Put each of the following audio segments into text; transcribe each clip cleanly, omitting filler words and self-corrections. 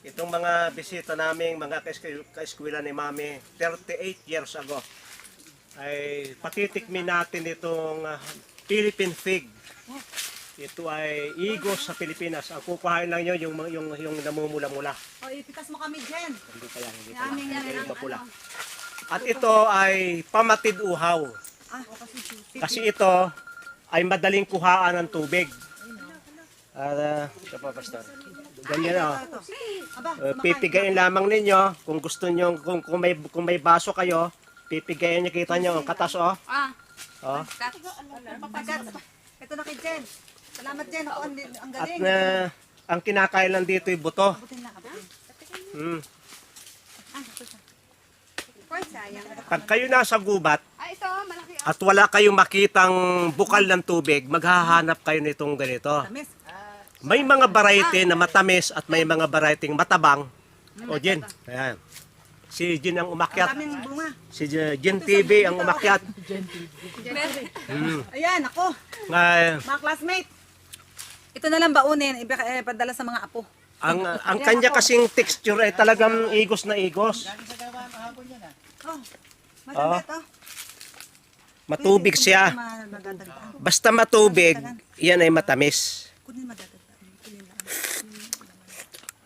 Itong mga bisita naming mga kaeskwela ni Mami 38 years ago ay patitikmin natin itong Philippine fig. Ito ay igos sa Pilipinas. Ang kukuhain lang nyo yung namumula-mula. O, ipitas mo kami, Jen. Hindi pa yan, hindi pa Aming yan. yan. Ito pula. At ito ay pamatid uhaw. Kasi ito ay madaling kuhaan ng tubig. Ito pa, Pastor. Ganyan o. Pipigayin lamang ninyo kung gusto nyo, kung may baso kayo, pipigayin nyo, kita nyo ang katas o. Oh. Ito na kay Jen. Salamat, Jen. Ako, ang At galing. ang kinakain lang dito ay buto. Abutin na, abutin. Sayang. Pag kayo nasa gubat Ito, malaki. at wala kayong makitang bukal ng tubig, maghahanap kayo nitong ganito. Tamis. May mga variety na matamis at may mga variety matabang. O Jen, ayan. Si Jen ang umakyat. Daming bunga. Si Jen TV ang umakyat. Ayan, ako. Mga classmate. Ito na lang baunin, ipadala sa mga apo. Ang kanya kasing texture ay talagang igos na igos. Oh, madami ito. Matubig siya. Madadagdagan. Basta matubig, yan ay matamis. Kunin madadagdagan. Kunin lang.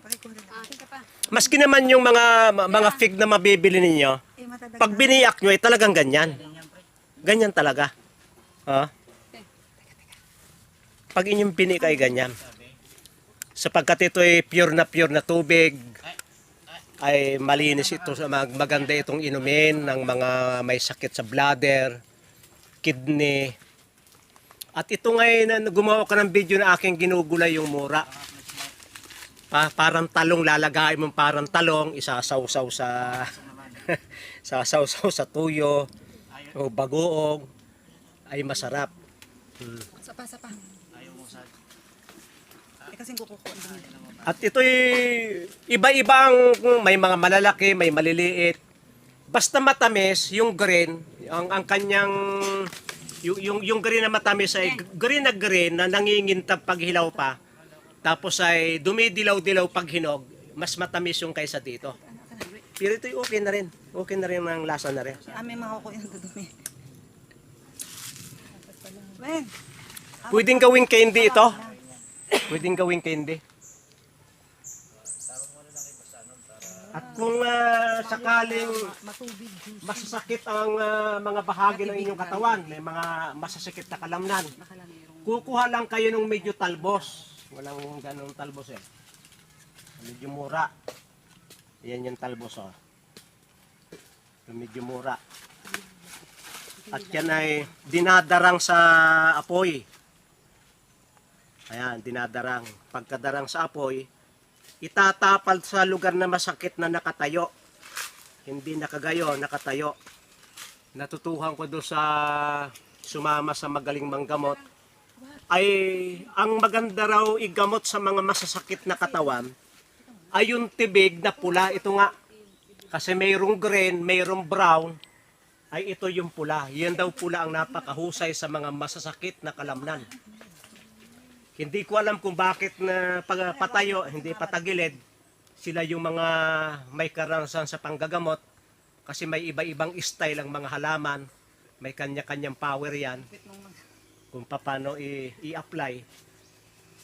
Pakikunin lang. Maski naman yung mga fig na mabibili ninyo, Matadagdagan. pag biniyak nyo ay talagang ganyan. Ganyan talaga. Pag inyong pinik ay ganyan. Sapagkat ito ay pure na tubig, ay malinis ito, maganda itong inumin ng mga may sakit sa bladder, kidney. At ito ngayon, gumawa ko ng video na aking ginugulay yung mura. Parang talong, lalagay mo parang talong, isasawsaw sa sasawsaw sa tuyo o bagoong, ay masarap. Sapa. Kasing kukukuha ang dumi. At ito'y iba-ibang, may mga malalaki, may maliliit. Basta matamis, yung green, ang kanyang, yung green na matamis ay green na nangingintab pag hilaw pa. Tapos ay dumidilaw-dilaw pag hinog, mas matamis yung kaysa dito. Pero ito'y okay na rin. Okay na rin ang lasa na rin. Aming makukuha ang dumi. Ben. Pwedeng gawing candy ito. Pwedeng gawing candy. At kung sakaling masasakit ang mga bahagi ng inyong katawan, may mga masasakit na kalamnan, kukuha lang kayo ng medyo talbos. Walang ganong talbos eh. Medyo mura. Yan yung talbos oh. Medyo mura. At yan ay dinadarang sa apoy. Ayan, dinadarang. Pagkadarang sa apoy, itatapal sa lugar na masakit na nakatayo. Hindi nakagayo, nakatayo. Natutuhan ko doon sa sumama sa magaling manggamot. Ay, ang maganda raw igamot sa mga masasakit na katawan ay yung tibig na pula. Ito nga, kasi mayroong green, mayroong brown, ay ito yung pula. Yan daw pula ang napakahusay sa mga masasakit na kalamnan. Hindi ko alam kung bakit na patayo, hindi patagilid, sila yung mga may karanasan sa panggagamot kasi may iba-ibang style ang mga halaman, may kanya-kanyang power yan kung paano i-apply.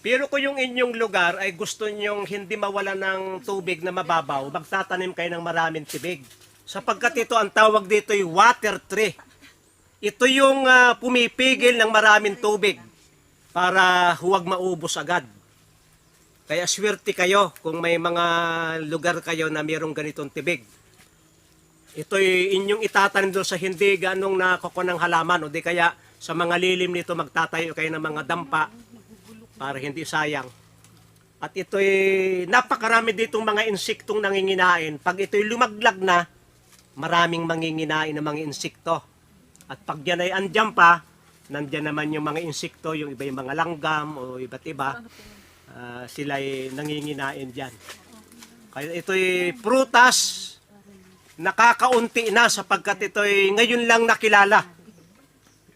Pero kung yung inyong lugar ay gusto nyong hindi mawala ng tubig na mababaw, magtatanim kayo ng maraming tubig. Sapagkat ito, ang tawag dito ay water tree. Ito yung pumipigil ng maraming tubig para huwag maubos agad. Kaya swerte kayo kung may mga lugar kayo na mayroong ganitong tibig. Ito'y inyong itatanim doon sa hindi ganong nakukuha ng halaman o di kaya sa mga lilim nito magtatayo kayo ng mga dampa para hindi sayang. At ito'y napakarami ditong mga insektong nanginginain. Pag ito'y lumaglag na, maraming manginginain ng mga insekto. At pag yan ay andyan pa, nandiyan naman yung mga insekto, yung iba yung mga langgam o iba't iba, sila ay nanginginain dyan. Kaya ito'y prutas, nakakaunti na sapagkat ito'y ngayon lang nakilala.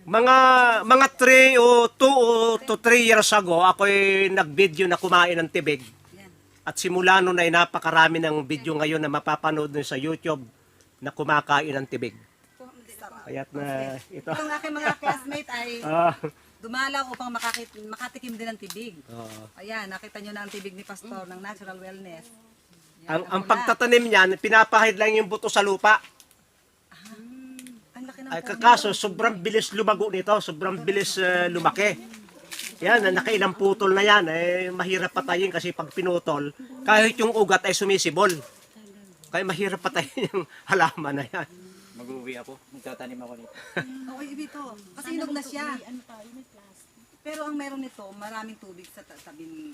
Mga 3 o 2 to 3 years ago, ako'y nag-video na kumain ng tibig. At simula nun ay napakarami ng video ngayon na mapapanood nyo sa YouTube na kumakain ng tibig. Kaya't na ito. Itong aking mga classmate ay Ah, dumalaw upang makatikim din ng tibig. oo. Ayan, nakita nyo na ang tibig ni Pastor ng Natural Wellness. Ang pagtatanim niyan, pinapahid lang yung buto sa lupa. Ang laki ng Ay, kaso, sobrang bilis lumago nito. Sobrang bilis lumaki. Yan, nakailang putol na yan. Mahirap patayin kasi pag pinutol, kahit yung ugat ay sumisibol. Kaya mahirap patayin yung halaman na yan. Mag-uwi ako. Magtatanim ako nito. Okay, dito. Kasi hinog na siya. Pero ang meron nito, maraming tubig sa tabing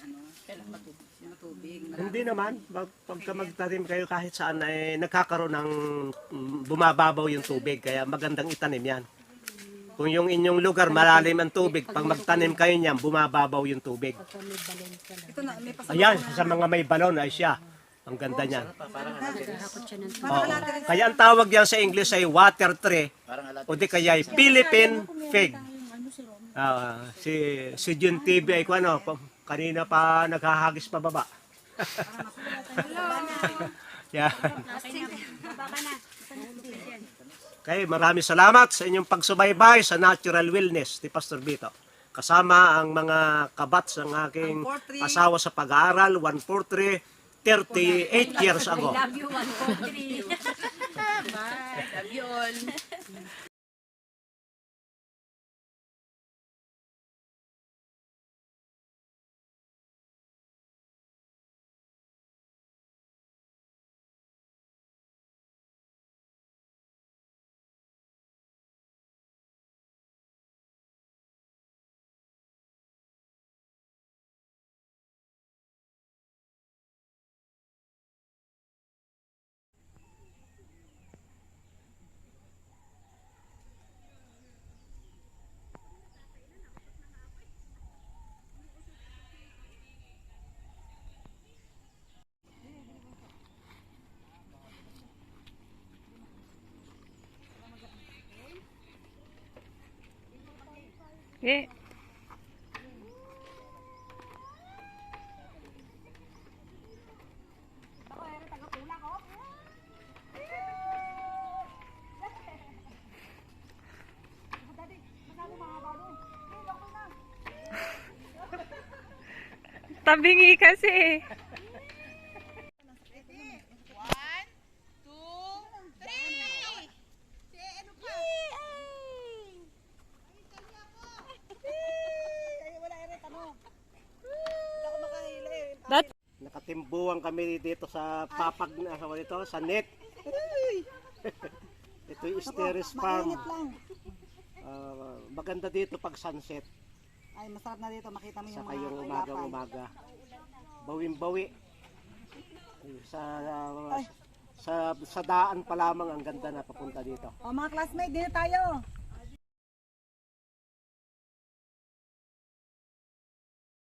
matubig. Hindi naman. Pagka magtanim kayo kahit saan ay nagkakaroon ng bumababaw yung tubig. Kaya magandang itanim yan. Kung yung inyong lugar malalim ang tubig, pag magtanim kayo niyan, bumababaw yung tubig. Ito na, may pasok. Ayan, sa mga may balon ay siya. Ang ganda niyan. Oo. Kaya ang tawag yan sa English ay water tree o di kaya ay Philippine fig. Si Jun TV ay ano, kanina pa naghahagis pababa. Yeah. Okay, maraming salamat sa inyong pagsubaybay sa Natural Wellness ni Pastor Vito. Kasama ang mga kabats ng aking asawa sa pag-aaral, 143, 38 years ago. Love you, 143. Bye. Love you all. Eh. Tabingi kasi. Nakatimbuhan kami dito sa papag na dito, sa net. Ito yung Steris Farm. Maganda dito pag sunset. Ay, masarap na dito. Makita mo yung Saka mga yung tilapay. umaga. Bawing-bawi. Sa daan pa lamang ang ganda na papunta dito. O mga classmate, dito tayo.